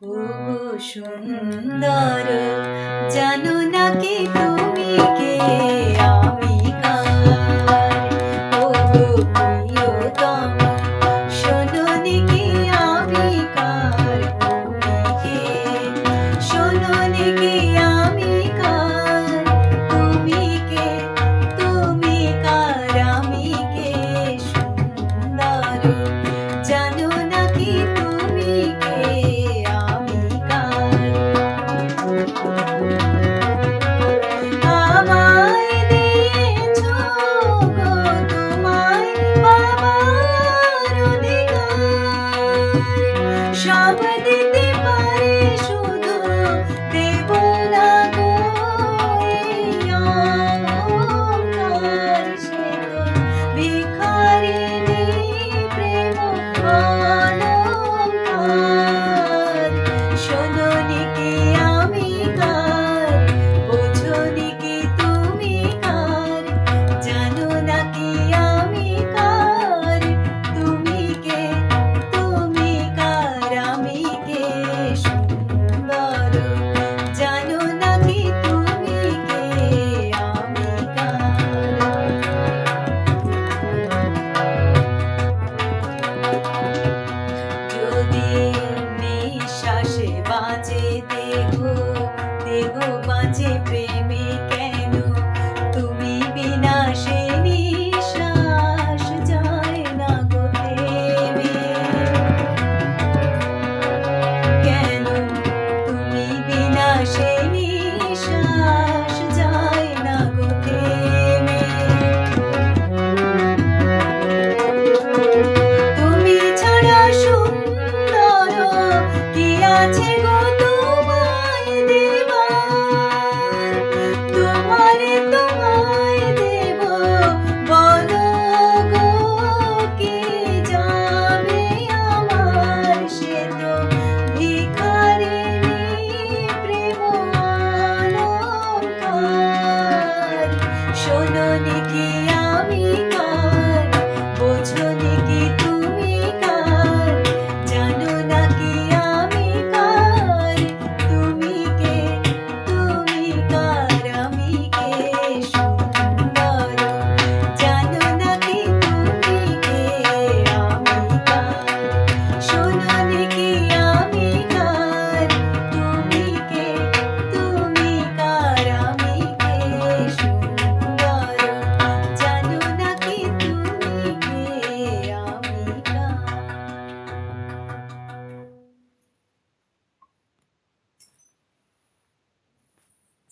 ওগো সুন্দর, জানো না কি তুমি কে, আমি কার। ওগো প্রিয়তম, শোনোনি কি আমি কার, তুমি কে। শোনোনি কি আমি কার, তুমি কে। তুমি কার, আমি কে। সুন্দর, জানো না কি তুমি কে, আমি কার। আমায় দিয়েছ গো তোমায় পাবার অধিকার, সব দিতে পারি শুধু দেব না গো এই অহংকার। সে তো ভিখারিণী প্রেম অলংকার। শোনোনি কি আমি কার, বোঝোনি কি তুমি কার। জানো না কি আমি কার, তুমি কে। তুমি কার, আমি কে। সুন্দর, জানো না কি তুমি কে, আমি কার। যদি নিঃশ্বাসে বাঁচে দেহ, দেহ বাঁচে প্রেমে কেন। তুমি বিনা সে নিঃশ্বাস যায় না গো থেমে। কেন তুমি বিনা সে নিঃশ্বাস যায় না গো থেমে। তুমি ছাড়া সুন্দর কি আছে